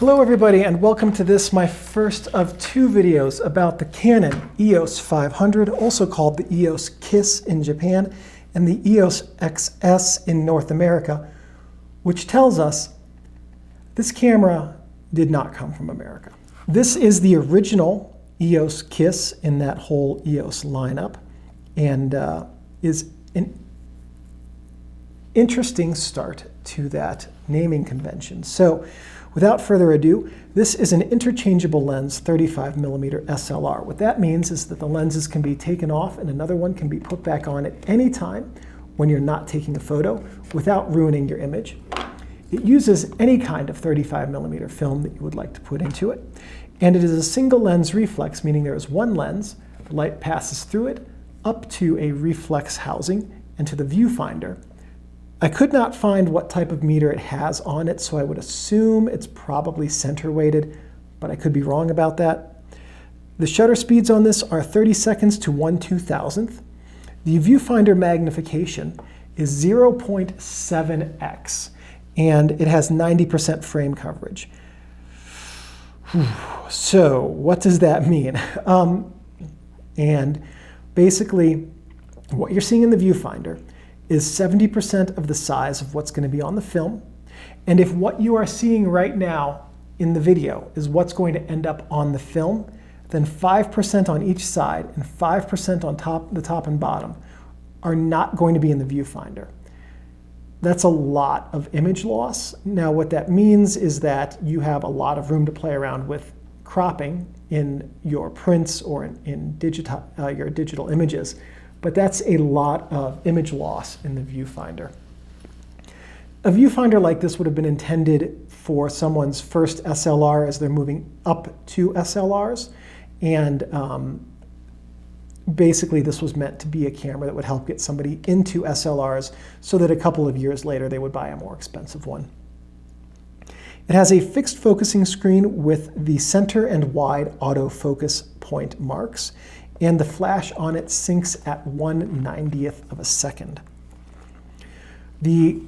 Hello everybody, and welcome to this, my first of two videos about the Canon EOS 500, also called the EOS KISS in Japan, and the EOS XS in North America, which tells us this camera did not come from America. This is the original EOS KISS in that whole EOS lineup, and is an interesting start to that naming convention. So, without further ado, this is an interchangeable lens 35mm SLR. What that means is that the lenses can be taken off and another one can be put back on at any time when you're not taking a photo without ruining your image. It uses any kind of 35mm film that you would like to put into it. And it is a single lens reflex, meaning there is one lens, the light passes through it, up to a reflex housing and to the viewfinder. I could not find what type of meter it has on it, so I would assume it's probably center weighted, but I could be wrong about that. The shutter speeds on this are 30 seconds to 1/2000th. The viewfinder magnification is 0.7x, and it has 90% frame coverage. So what does that mean? And basically, what you're seeing in the viewfinder is 70% of the size of what's going to be on the film. And if what you are seeing right now in the video is what's going to end up on the film, then 5% on each side and 5% on the top and bottom are not going to be in the viewfinder. That's a lot of image loss. Now what that means is that you have a lot of room to play around with cropping in your prints or in your digital images. But that's a lot of image loss in the viewfinder. A viewfinder like this would have been intended for someone's first SLR as they're moving up to SLRs. And basically this was meant to be a camera that would help get somebody into SLRs so that a couple of years later they would buy a more expensive one. It has a fixed focusing screen with the center and wide autofocus point marks, and the flash on it syncs at 1/90th of a second. The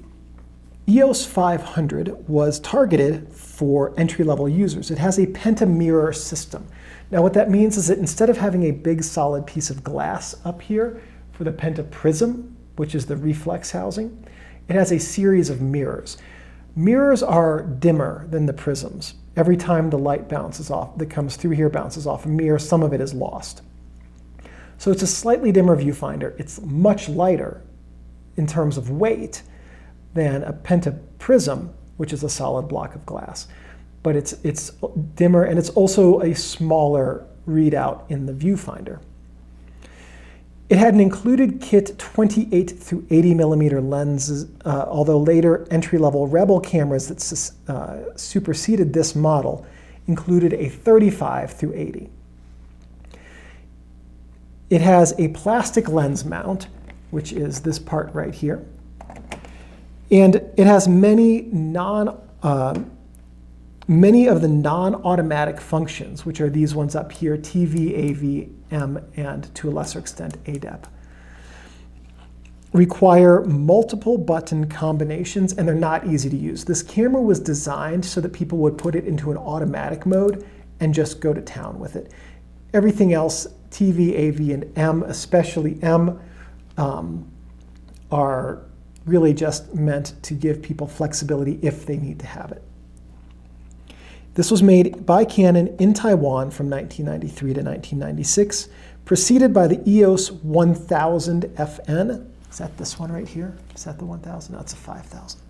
EOS 500 was targeted for entry-level users. It has a pentamirror system. Now what that means is that instead of having a big solid piece of glass up here for the pentaprism, which is the reflex housing, it has a series of mirrors. Mirrors are dimmer than the prisms. Every time the light bounces off, that comes through here bounces off a mirror, some of it is lost. So it's a slightly dimmer viewfinder. It's much lighter in terms of weight than a pentaprism, which is a solid block of glass. But it's dimmer, and it's also a smaller readout in the viewfinder. It had an included kit 28 through 80mm lenses, although later entry-level Rebel cameras that superseded this model included a 35 through 80. It has a plastic lens mount, which is this part right here. And it has many of the non-automatic functions, which are these ones up here, TV, AV, M, and to a lesser extent, ADEP. Require multiple button combinations, and they're not easy to use. This camera was designed so that people would put it into an automatic mode and just go to town with it. Everything else, TV, AV, and M, especially M, are really just meant to give people flexibility if they need to have it. This was made by Canon in Taiwan from 1993 to 1996, preceded by the EOS 1000 FN. Is that this one right here? Is that the 1000? No, it's a 5000.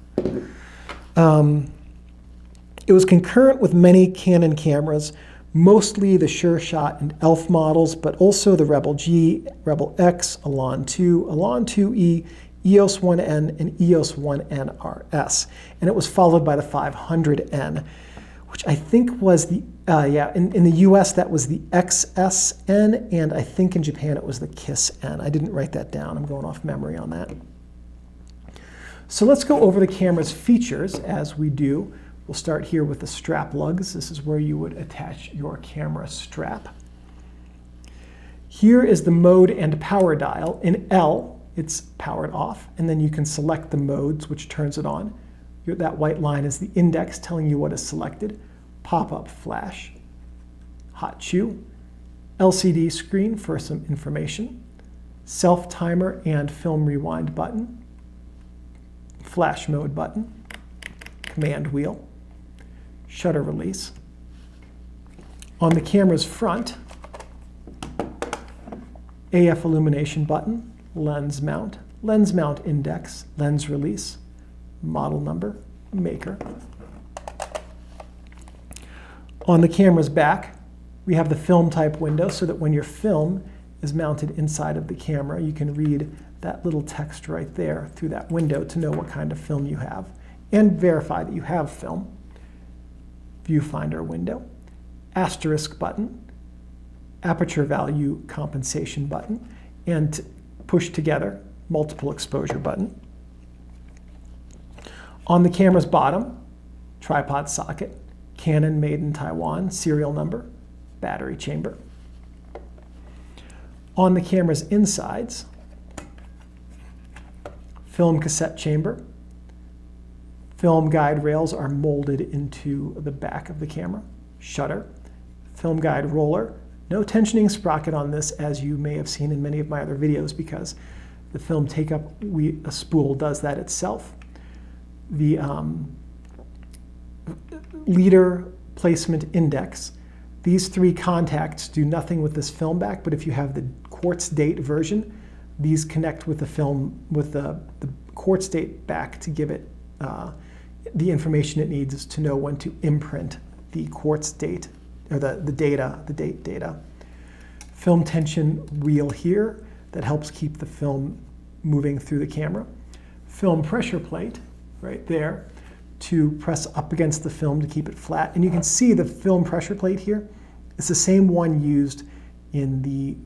It was concurrent with many Canon cameras, mostly the Sure Shot and ELPH models, but also the Rebel G, Rebel X, Elan 2, Elan 2E, EOS 1N, and EOS 1N RS. And it was followed by the 500N, which I think was the, in the US that was the XSN, and I think in Japan it was the KISS-N. I didn't write that down, I'm going off memory on that. So let's go over the camera's features as we do. We'll start here with the strap lugs. This is where you would attach your camera strap. Here is the mode and power dial. In L, it's powered off, and then you can select the modes, which turns it on. That white line is the index telling you what is selected. pop-up flash, hot shoe, LCD screen for some information, self-timer and film rewind button, flash mode button, command wheel, shutter release. On the camera's front, AF illumination button, lens mount index, lens release, model number, maker. On the camera's back, we have the film type window so that when your film is mounted inside of the camera, you can read that little text right there through that window to know what kind of film you have and verify that you have film. Viewfinder window, asterisk button, aperture value compensation button, and push together multiple exposure button. On the camera's bottom, tripod socket, Canon made in Taiwan, serial number, battery chamber. On the camera's insides, film cassette chamber. Film guide rails are molded into the back of the camera. Shutter, film guide roller. No tensioning sprocket on this, as you may have seen in many of my other videos, because the film take-up a spool does that itself. The leader placement index. These three contacts do nothing with this film back, but if you have the quartz date version, these connect with the film, with the quartz date back to give it the information it needs to know when to imprint the quartz date, or the date data. Film tension wheel here that helps keep the film moving through the camera. Film pressure plate right there to press up against the film to keep it flat. And you can see the film pressure plate here. It's the same one used in the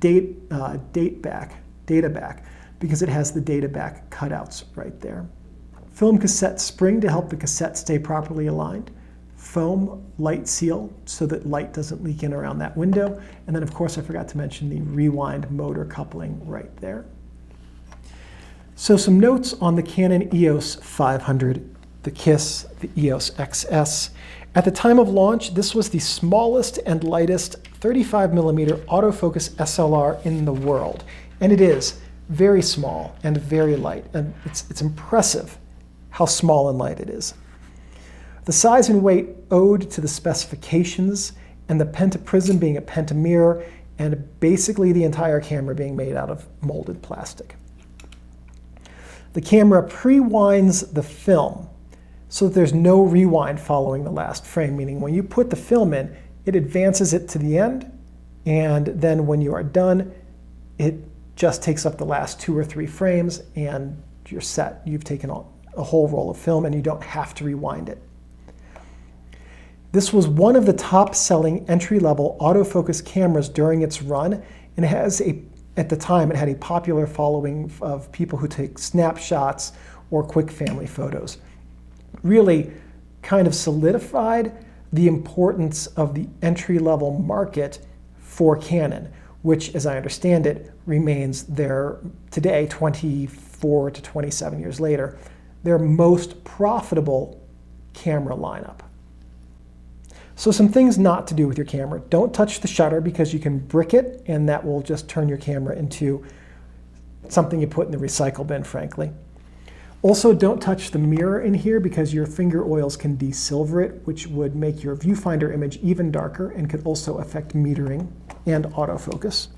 data back, because it has the data back cutouts right there. Film cassette spring to help the cassette stay properly aligned. Foam light seal so that light doesn't leak in around that window. And then of course I forgot to mention the rewind motor coupling right there. So some notes on the Canon EOS 500, the KISS, the EOS XS. At the time of launch, this was the smallest and lightest 35mm autofocus SLR in the world. And it is very small and very light. And it's impressive how small and light it is. The size and weight owed to the specifications and the pentaprism being a pentamirror and basically the entire camera being made out of molded plastic. The camera pre-winds the film so that there's no rewind following the last frame, meaning when you put the film in, it advances it to the end, and then when you are done, it just takes up the last 2 or 3 frames and you're set. You've taken a whole roll of film and you don't have to rewind it. This was one of the top-selling entry-level autofocus cameras during its run, and it has at the time, it had a popular following of people who take snapshots or quick family photos. Really kind of solidified the importance of the entry-level market for Canon, which, as I understand it, remains their, today, 24 to 27 years later, their most profitable camera lineup. So some things not to do with your camera. Don't touch the shutter because you can brick it and that will just turn your camera into something you put in the recycle bin, frankly. Also, don't touch the mirror in here because your finger oils can desilver it, which would make your viewfinder image even darker and could also affect metering and autofocus.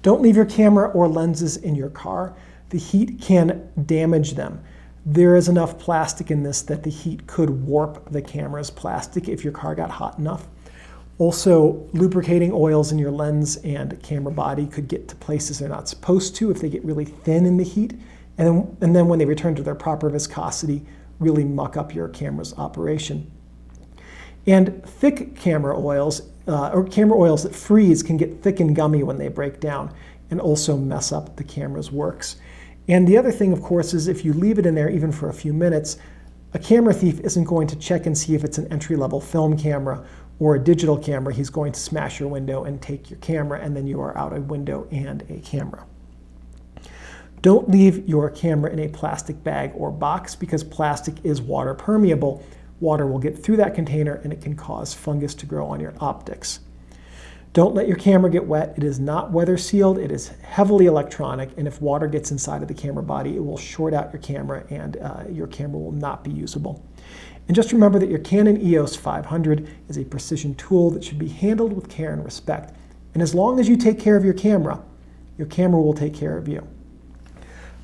Don't leave your camera or lenses in your car. The heat can damage them. There is enough plastic in this that the heat could warp the camera's plastic if your car got hot enough. Also, lubricating oils in your lens and camera body could get to places they're not supposed to if they get really thin in the heat. And then when they return to their proper viscosity, really muck up your camera's operation. And thick camera oils, or camera oils that freeze, can get thick and gummy when they break down and also mess up the camera's works. And the other thing, of course, is if you leave it in there even for a few minutes, a camera thief isn't going to check and see if it's an entry-level film camera or a digital camera. He's going to smash your window and take your camera, and then you are out a window and a camera. Don't leave your camera in a plastic bag or box because plastic is water permeable, Water will get through that container and it can cause fungus to grow on your optics. Don't let your camera get wet. It is not weather sealed. It is heavily electronic, and if water gets inside of the camera body, it will short out your camera and your camera will not be usable. And just remember that your Canon EOS 500 is a precision tool that should be handled with care and respect. And as long as you take care of your camera will take care of you.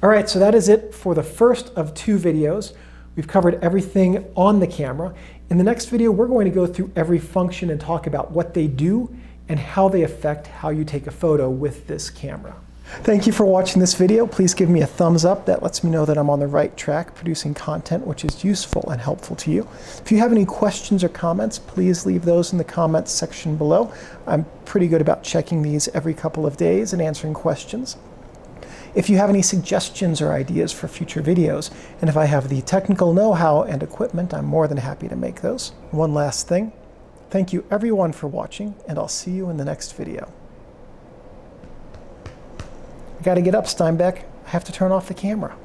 All right, so that is it for the first of 2 videos. We've covered everything on the camera. In the next video, we're going to go through every function and talk about what they do and how they affect how you take a photo with this camera. Thank you for watching this video. Please give me a thumbs up. That lets me know that I'm on the right track producing content which is useful and helpful to you. If you have any questions or comments, please leave those in the comments section below. I'm pretty good about checking these every couple of days and answering questions. If you have any suggestions or ideas for future videos, and if I have the technical know-how and equipment, I'm more than happy to make those. One last thing. Thank you everyone for watching, and I'll see you in the next video. I gotta get up, Steinbeck. I have to turn off the camera.